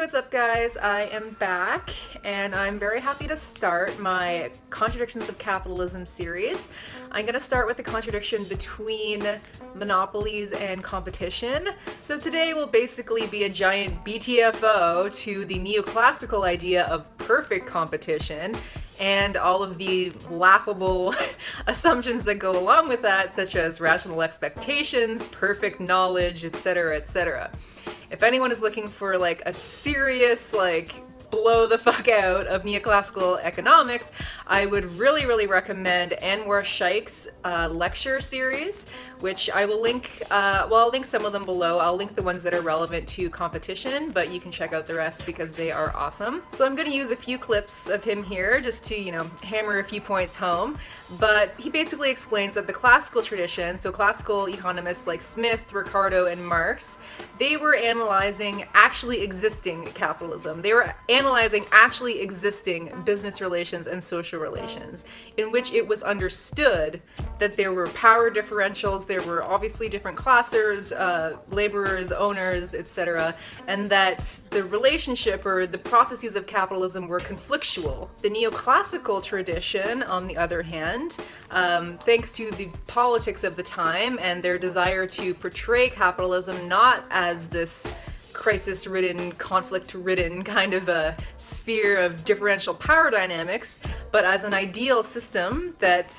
what's up guys? I am back and I'm very happy to start my Contradictions of Capitalism series. I'm going to start with the contradiction between monopolies and competition. So today will basically be a giant BTFO to the neoclassical idea of perfect competition and all of the laughable assumptions that go along with that, such as rational expectations, perfect knowledge, etc., etc. If anyone is looking for like a serious, blow the fuck out of neoclassical economics, I would really recommend Anwar Shaikh's lecture series, which I will link, I'll link some of them below. I'll link the ones that are relevant to competition, but you can check out the rest because they are awesome. So I'm going to use a few clips of him here just to, hammer a few points home. But he basically explains that the classical tradition, so classical economists like Smith, Ricardo, and Marx, they were analyzing actually existing capitalism. They were analyzing actually existing business relations and social relations, in which it was understood that there were power differentials, there were obviously different classes, laborers, owners, etc., and that the relationship or the processes of capitalism were conflictual. The neoclassical tradition, on the other hand, thanks to the politics of the time and their desire to portray capitalism not as this crisis-ridden, conflict-ridden kind of a sphere of differential power dynamics, but as an ideal system that,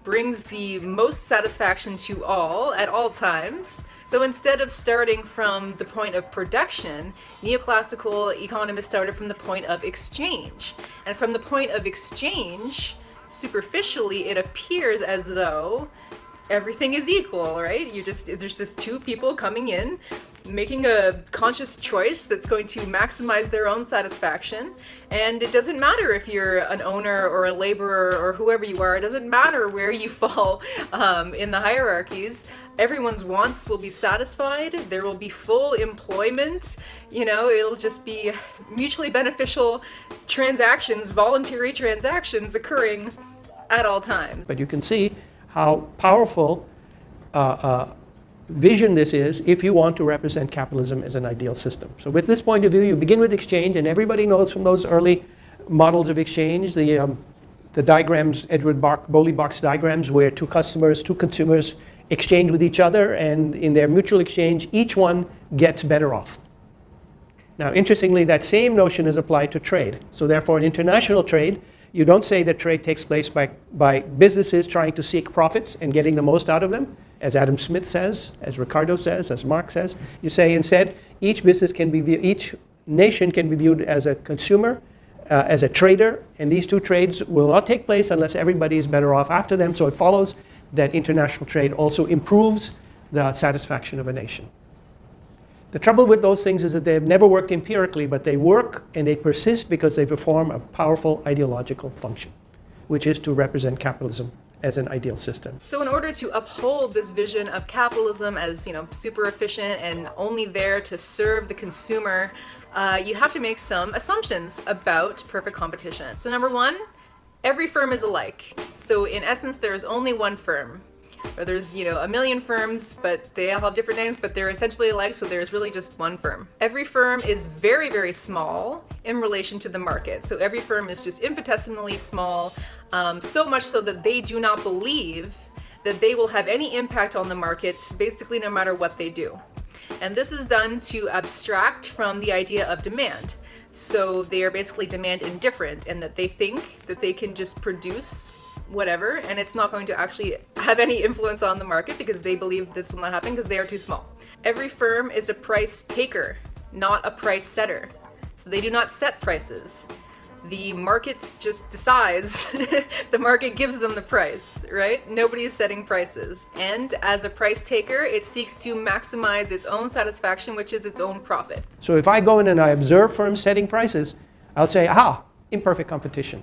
brings the most satisfaction to all at all times. So instead of starting from the point of production, neoclassical economists started from the point of exchange. And from the point of exchange, superficially, it appears as though everything is equal, right? There's just two people coming in, making a conscious choice that's going to maximize their own satisfaction. And it doesn't matter if you're an owner or a laborer or whoever you are. It doesn't matter where you fall in the hierarchies. Everyone's wants will be satisfied. There will be full employment. It'll just be mutually beneficial transactions, voluntary transactions occurring at all times. But you can see how powerful vision this is if you want to represent capitalism as an ideal system. So with this point of view, you begin with exchange, and everybody knows from those early models of exchange, the diagrams, Edward Bowley box diagrams, where two consumers exchange with each other, and in their mutual exchange, each one gets better off. Now, interestingly, that same notion is applied to trade. So therefore, in international trade, you don't say that trade takes place by businesses trying to seek profits and getting the most out of them, as Adam Smith says, as Ricardo says, as Marx says. You say instead, each nation can be viewed as a consumer, as a trader, and these two trades will not take place unless everybody is better off after them. So it follows that international trade also improves the satisfaction of a nation. The trouble with those things is that they've never worked empirically, but they work and they persist because they perform a powerful ideological function, which is to represent capitalism as an ideal system. So in order to uphold this vision of capitalism as, super efficient and only there to serve the consumer, you have to make some assumptions about perfect competition. So number one, every firm is alike. So in essence, there is only one firm. Or there's, a million firms, but they all have different names, but they're essentially alike, so there's really just one firm. Every firm is very, very small in relation to the market. So every firm is just infinitesimally small, so much so that they do not believe that they will have any impact on the market, basically no matter what they do. And this is done to abstract from the idea of demand. So they are basically demand indifferent, and that they think that they can just produce whatever, and it's not going to actually have any influence on the market because they believe this will not happen because they are too small. Every firm is a price taker, not a price setter. So they do not set prices. The market just decides. The market gives them the price, right? Nobody is setting prices. And as a price taker, it seeks to maximize its own satisfaction, which is its own profit. So if I go in and I observe firms setting prices, I'll say, aha, imperfect competition.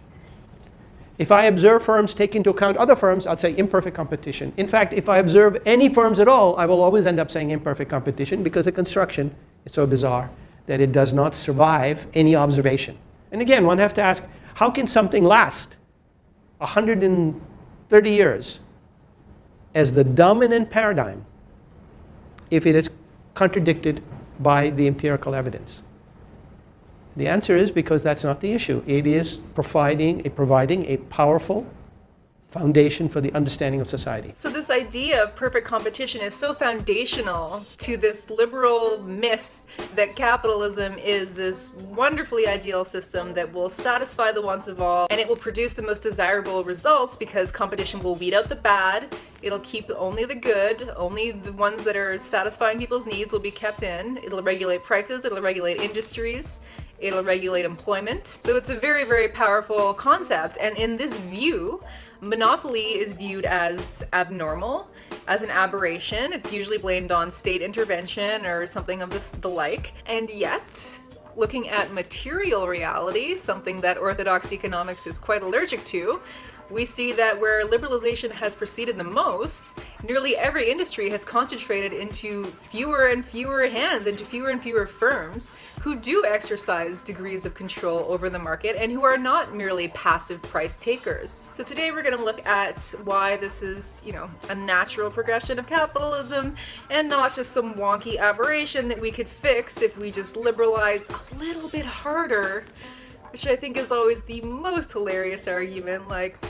If I observe firms take into account other firms, I'd say imperfect competition. In fact, if I observe any firms at all, I will always end up saying imperfect competition because the construction is so bizarre that it does not survive any observation. And again, one has to ask, how can something last 130 years as the dominant paradigm if it is contradicted by the empirical evidence? The answer is because that's not the issue. It is providing a powerful foundation for the understanding of society. So this idea of perfect competition is so foundational to this liberal myth that capitalism is this wonderfully ideal system that will satisfy the wants of all, and it will produce the most desirable results because competition will weed out the bad, it'll keep only the good, only the ones that are satisfying people's needs will be kept in, it'll regulate prices, it'll regulate industries, it'll regulate employment. So it's a very, very powerful concept, and in this view, monopoly is viewed as abnormal, as an aberration. It's usually blamed on state intervention or something of the like. And yet, looking at material reality, something that orthodox economics is quite allergic to, we see that where liberalization has proceeded the most, nearly every industry has concentrated into fewer and fewer hands, into fewer and fewer firms who do exercise degrees of control over the market and who are not merely passive price takers. So today we're going to look at why this is, a natural progression of capitalism and not just some wonky aberration that we could fix if we just liberalized a little bit harder, which I think is always the most hilarious argument, like,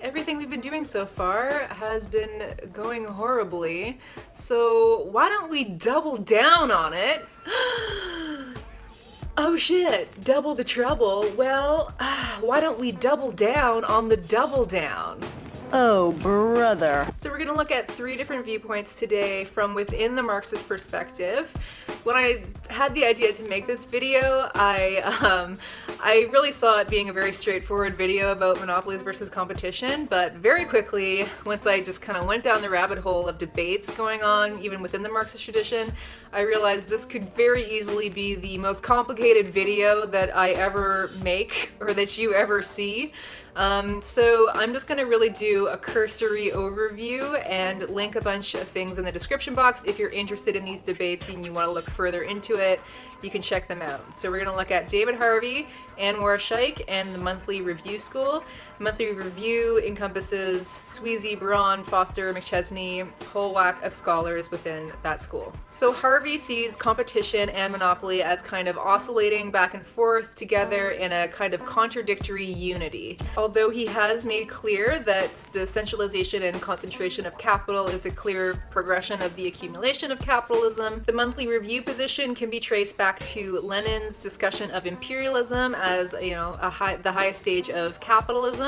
everything we've been doing so far has been going horribly, so why don't we double down on it? Oh shit, double the trouble. Well, why don't we double down on the double down? Oh, brother. So we're going to look at 3 different viewpoints today from within the Marxist perspective. When I had the idea to make this video, I really saw it being a very straightforward video about monopolies versus competition, but very quickly, once I just kind of went down the rabbit hole of debates going on, even within the Marxist tradition, I realized this could very easily be the most complicated video that I ever make or that you ever see. So I'm just going to really do a cursory overview and link a bunch of things in the description box. If you're interested in these debates and you want to look further into it, you can check them out. So we're going to look at David Harvey, Anwar Shaikh, and the Monthly Review School. Monthly Review encompasses Sweezy, Braun, Foster, McChesney, whole whack of scholars within that school. So Harvey sees competition and monopoly as kind of oscillating back and forth together in a kind of contradictory unity. Although he has made clear that the centralization and concentration of capital is a clear progression of the accumulation of capitalism, the Monthly Review position can be traced back to Lenin's discussion of imperialism as, the highest stage of capitalism.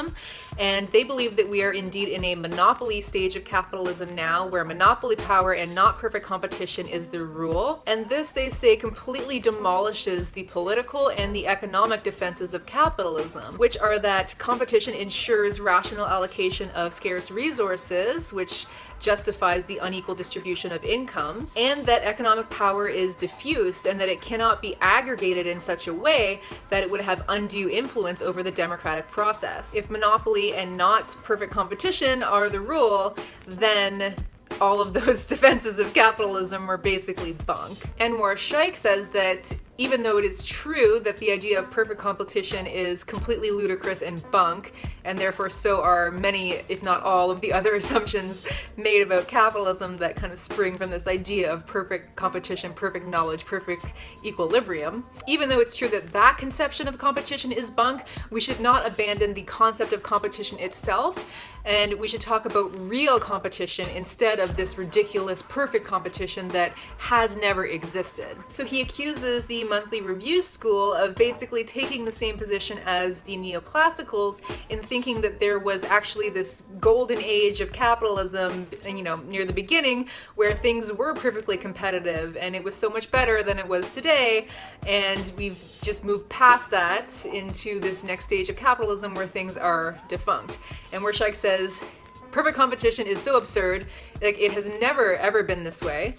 And they believe that we are indeed in a monopoly stage of capitalism now, where monopoly power and not perfect competition is the rule. And this, they say, completely demolishes the political and the economic defenses of capitalism, which are that competition ensures rational allocation of scarce resources, which justifies the unequal distribution of incomes, and that economic power is diffused and that it cannot be aggregated in such a way that it would have undue influence over the democratic process. If monopoly and not perfect competition are the rule, then all of those defenses of capitalism are basically bunk. Anwar Shaikh says that even though it is true that the idea of perfect competition is completely ludicrous and bunk, and therefore so are many, if not all, of the other assumptions made about capitalism that kind of spring from this idea of perfect competition, perfect knowledge, perfect equilibrium. Even though it's true that that conception of competition is bunk, we should not abandon the concept of competition itself, and we should talk about real competition instead of this ridiculous perfect competition that has never existed. So he accuses the Monthly Review School of basically taking the same position as the neoclassicals in thinking that there was actually this golden age of capitalism, near the beginning, where things were perfectly competitive and it was so much better than it was today, and we've just moved past that into this next stage of capitalism where things are defunct. And where Shaikh says, perfect competition is so absurd, like it has never ever been this way.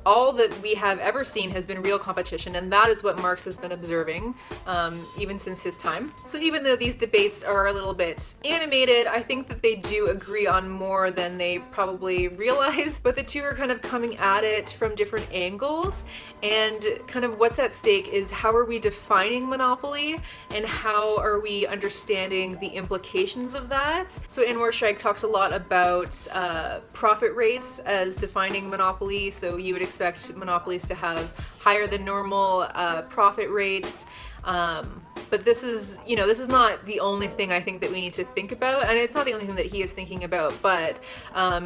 All that we have ever seen has been real competition, and that is what Marx has been observing even since his time. So even though these debates are a little bit animated, I think that they do agree on more than they probably realize, but the two are kind of coming at it from different angles, and kind of what's at stake is how are we defining monopoly, and how are we understanding the implications of that. So Anwar Shaikh talks a lot about profit rates as defining monopoly, so you would expect monopolies to have higher than normal profit rates. But this is, this is not the only thing I think that we need to think about, and it's not the only thing that he is thinking about, but,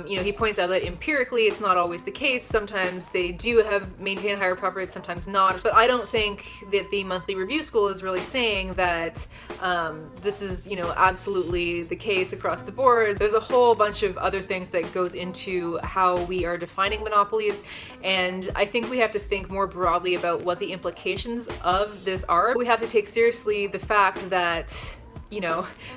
he points out that empirically it's not always the case. Sometimes they do maintain higher profit rates, sometimes not. But I don't think that the Monthly Review School is really saying that this is, absolutely the case across the board. There's a whole bunch of other things that goes into how we are defining monopolies, and I think we have to think more broadly about what the implications of this are. We have to take seriously the fact that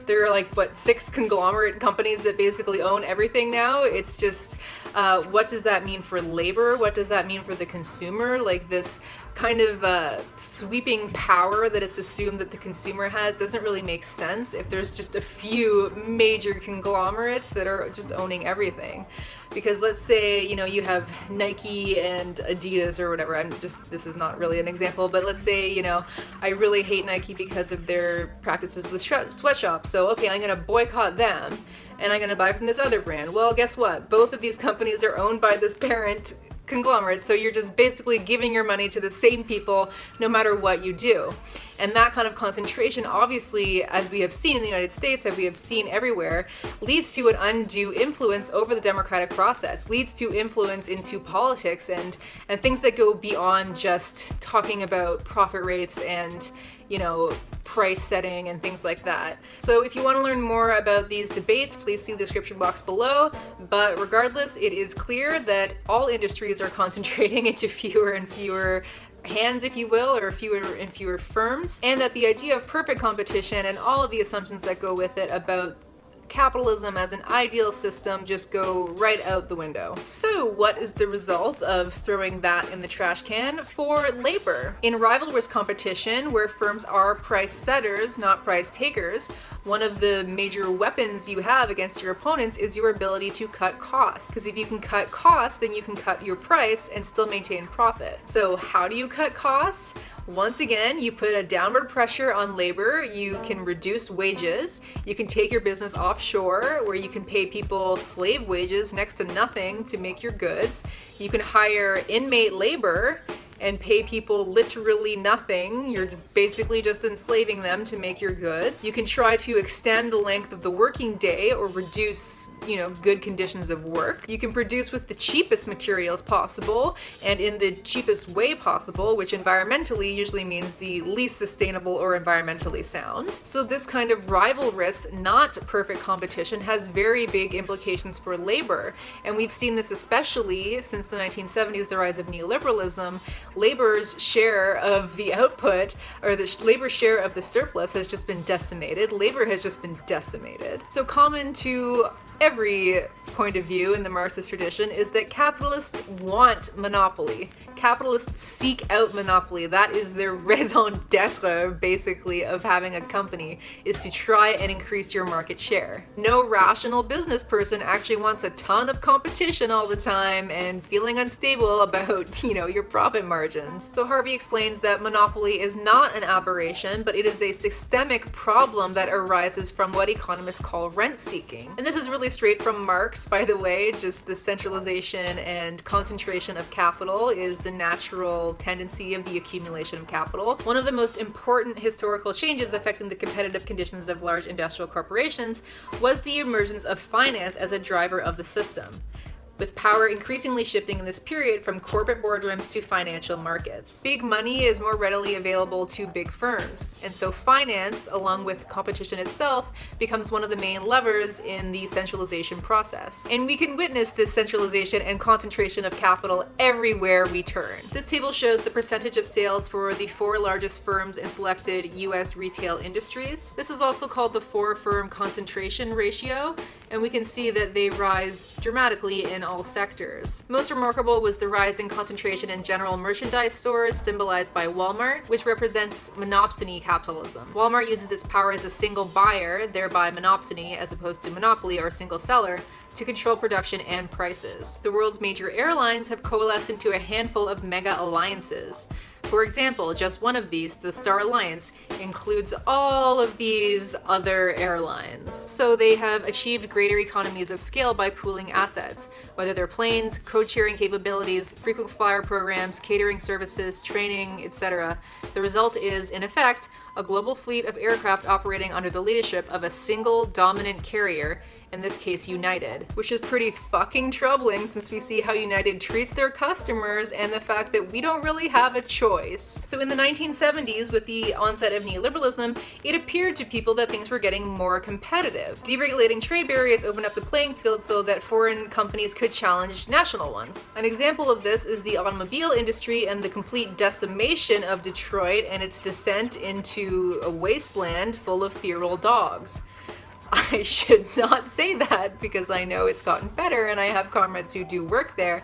there are 6 conglomerate companies that basically own everything now. It's just, what does that mean for labor? What does that mean for the consumer? This kind of sweeping power that it's assumed that the consumer has doesn't really make sense if there's just a few major conglomerates that are just owning everything. Because let's say, you have Nike and Adidas or whatever. This is not really an example, but let's say, I really hate Nike because of their practices with sweatshops. So, okay, I'm going to boycott them and I'm going to buy from this other brand. Well, guess what? Both of these companies are owned by this parent conglomerate, so you're just basically giving your money to the same people no matter what you do. And that kind of concentration, obviously, as we have seen in the United States, as we have seen everywhere, leads to an undue influence over the democratic process, leads to influence into politics and things that go beyond just talking about profit rates and price setting and things like that. So if you want to learn more about these debates, please see the description box below. But regardless, it is clear that all industries are concentrating into fewer and fewer hands, if you will, or fewer and fewer firms, and that the idea of perfect competition and all of the assumptions that go with it about capitalism as an ideal system just go right out the window. So what is the result of throwing that in the trash can for labor? In rivalrous competition, where firms are price setters, not price takers, one of the major weapons you have against your opponents is your ability to cut costs. Because if you can cut costs, then you can cut your price and still maintain profit. So how do you cut costs? Once again, you put a downward pressure on labor, you can reduce wages, you can take your business offshore where you can pay people slave wages next to nothing to make your goods, you can hire inmate labor and pay people literally nothing. You're basically just enslaving them to make your goods. You can try to extend the length of the working day or reduce, good conditions of work. You can produce with the cheapest materials possible and in the cheapest way possible, which environmentally usually means the least sustainable or environmentally sound. So this kind of rivalrous, not perfect competition has very big implications for labor. And we've seen this especially since the 1970s, the rise of neoliberalism. Labor's share of the output, or the labor share of the surplus, has just been decimated. Labor has just been decimated. So common to every point of view in the Marxist tradition is that capitalists want monopoly. Capitalists seek out monopoly. That is their raison d'etre, basically, of having a company, is to try and increase your market share. No rational business person actually wants a ton of competition all the time and feeling unstable about, your profit margins. So Harvey explains that monopoly is not an aberration, but it is a systemic problem that arises from what economists call rent seeking. And this is really straight from Marx, by the way. Just the centralization and concentration of capital is the natural tendency of the accumulation of capital. One of the most important historical changes affecting the competitive conditions of large industrial corporations was the emergence of finance as a driver of the system, with power increasingly shifting in this period from corporate boardrooms to financial markets. Big money is more readily available to big firms, and so finance, along with competition itself, becomes one of the main levers in the centralization process. And we can witness this centralization and concentration of capital everywhere we turn. This table shows the percentage of sales for the 4 largest firms in selected US retail industries. This is also called the 4-firm concentration ratio, and we can see that they rise dramatically in all sectors. Most remarkable was the rise in concentration in general merchandise stores, symbolized by Walmart, which represents monopsony capitalism. Walmart uses its power as a single buyer, thereby monopsony, as opposed to monopoly or single seller, to control production and prices. The world's major airlines have coalesced into a handful of mega alliances. For example, just one of these, the Star Alliance, includes all of these other airlines. So they have achieved greater economies of scale by pooling assets, whether they're planes, code-sharing capabilities, frequent flyer programs, catering services, training, etc. The result is, in effect, a global fleet of aircraft operating under the leadership of a single dominant carrier, in this case United, which is pretty fucking troubling since we see how United treats their customers and the fact that we don't really have a choice. So in the 1970s, with the onset of neoliberalism, it appeared to people that things were getting more competitive. Deregulating trade barriers opened up the playing field so that foreign companies could challenge national ones. An example of this is the automobile industry and the complete decimation of Detroit and its descent into a wasteland full of feral dogs. I should not say that because I know it's gotten better and I have comrades who do work there.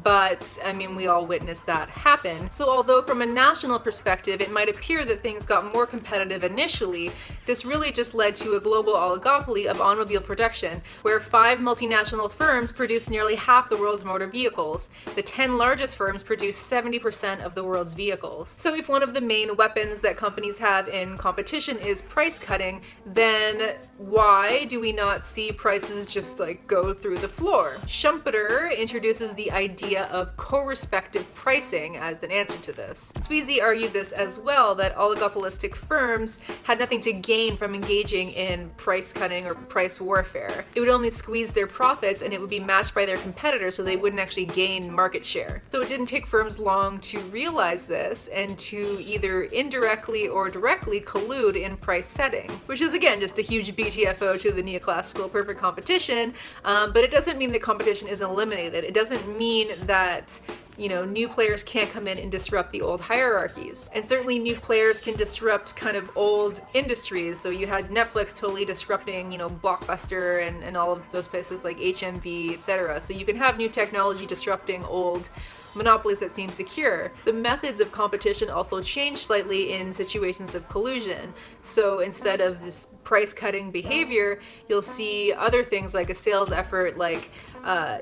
But, I mean, we all witnessed that happen. So although from a national perspective it might appear that things got more competitive initially, this really just led to a global oligopoly of automobile production, where 5 multinational firms produce nearly half the world's motor vehicles. The 10 largest firms produce 70% of the world's vehicles. So if one of the main weapons that companies have in competition is price cutting, then why do we not see prices just like go through the floor? Schumpeter introduces the idea of co-respective pricing as an answer to this. Sweezy argued this as well, that oligopolistic firms had nothing to gain from engaging in price cutting or price warfare. It would only squeeze their profits and it would be matched by their competitors, so they wouldn't actually gain market share. So it didn't take firms long to realize this and to either indirectly or directly collude in price setting, which is again just a huge BTFO to the neoclassical perfect competition, but it doesn't mean that competition is eliminated. It doesn't mean that new players can't come in and disrupt the old hierarchies. And certainly new players can disrupt kind of old industries. So you had Netflix totally disrupting, Blockbuster and all of those places like HMV, etc. So you can have new technology disrupting old monopolies that seem secure. The methods of competition also change slightly in situations of collusion. So instead of this price-cutting behavior, you'll see other things like a sales effort, like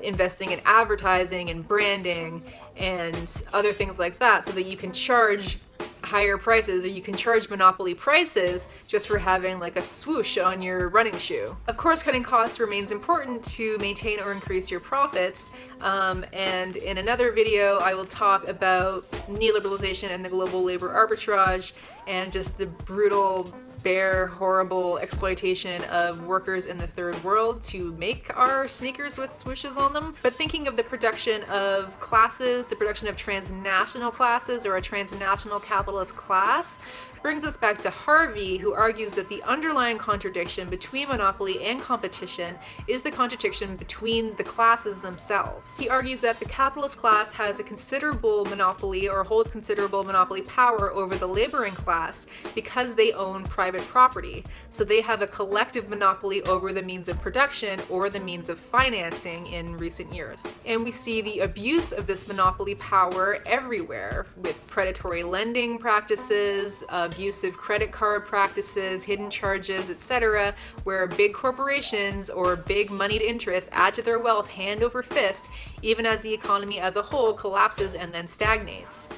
investing in advertising and branding and other things like that, so that you can charge higher prices, or you can charge monopoly prices just for having like a swoosh on your running shoe. Of course, cutting costs remains important to maintain or increase your profits, and in another video I will talk about neoliberalization and the global labor arbitrage and just the brutal, bare, horrible exploitation of workers in the third world to make our sneakers with swooshes on them. But thinking of the production of classes, the production of transnational classes, or a transnational capitalist class, brings us back to Harvey, who argues that the underlying contradiction between monopoly and competition is the contradiction between the classes themselves. He argues that the capitalist class has a considerable monopoly, or holds considerable monopoly power over the laboring class because they own private property. So they have a collective monopoly over the means of production or the means of financing in recent years. And we see the abuse of this monopoly power everywhere, with predatory lending practices, abusive credit card practices, hidden charges, etc., where big corporations or big moneyed interests add to their wealth hand over fist, even as the economy as a whole collapses and then stagnates.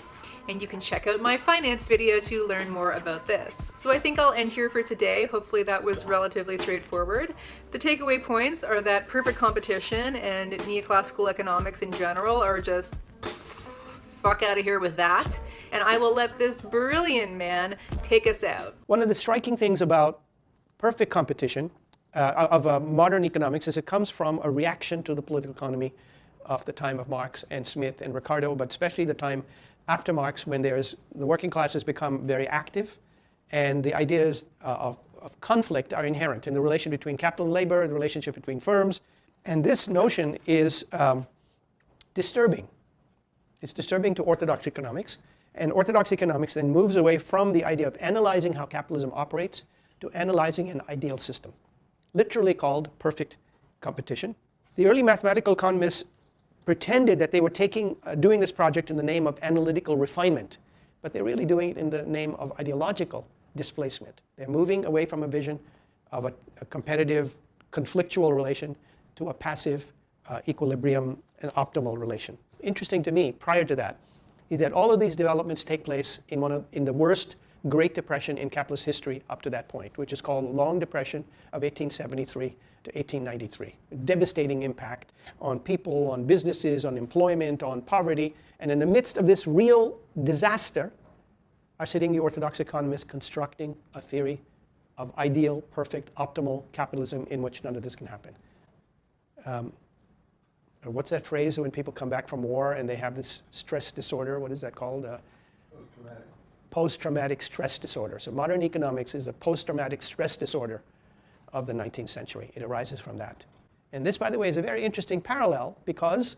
And you can check out my finance video to learn more about this. So I think I'll end here for today. Hopefully that was relatively straightforward. The takeaway points are that perfect competition and neoclassical economics in general are just fuck out of here with that. And I will let this brilliant man take us out. One of the striking things about perfect competition of modern economics is it comes from a reaction to the political economy of the time of Marx and Smith and Ricardo, but especially the time after Marx, when the working class has become very active, and the ideas of conflict are inherent in the relation between capital and labor, the relationship between firms. And this notion is disturbing. It's disturbing to orthodox economics. And orthodox economics then moves away from the idea of analyzing how capitalism operates to analyzing an ideal system, literally called perfect competition. The early mathematical economists pretended that they were doing this project in the name of analytical refinement, but they're really doing it in the name of ideological displacement. They're moving away from a vision of a competitive, conflictual relation to a passive equilibrium and optimal relation. Interesting to me, prior to that, is that all of these developments take place in the worst Great Depression in capitalist history up to that point, which is called Long Depression of 1873 to 1893. Devastating impact on people, on businesses, on employment, on poverty. And in the midst of this real disaster are sitting the orthodox economists constructing a theory of ideal, perfect, optimal capitalism in which none of this can happen. What's that phrase when people come back from war and they have this stress disorder? What is that called? Post-traumatic. Post-traumatic stress disorder. So modern economics is a post-traumatic stress disorder of the 19th century. It arises from that. And this, by the way, is a very interesting parallel because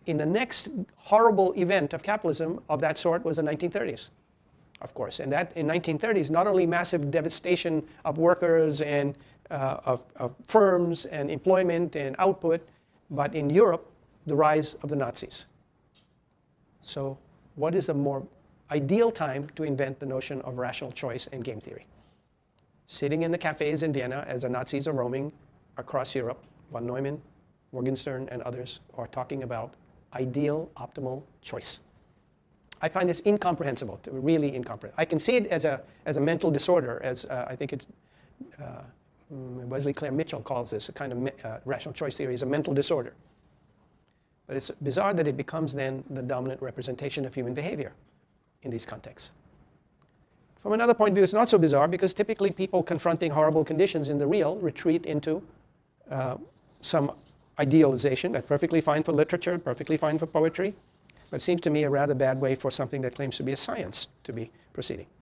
in the next horrible event of capitalism of that sort was the 1930s, of course. And that in 1930s, not only massive devastation of workers and of firms and employment and output, but in Europe, the rise of the Nazis. So what is a more ideal time to invent the notion of rational choice and game theory? Sitting in the cafes in Vienna as the Nazis are roaming across Europe, von Neumann, Morgenstern, and others are talking about ideal, optimal choice. I find this incomprehensible, really incomprehensible. I can see it as a mental disorder, as I think it's Wesley Clare Mitchell calls this, a kind of rational choice theory is a mental disorder. But it's bizarre that it becomes then the dominant representation of human behavior in these contexts. From another point of view, it's not so bizarre because typically people confronting horrible conditions in the real retreat into some idealization. That's perfectly fine for literature, perfectly fine for poetry, but it seems to me a rather bad way for something that claims to be a science to be proceeding.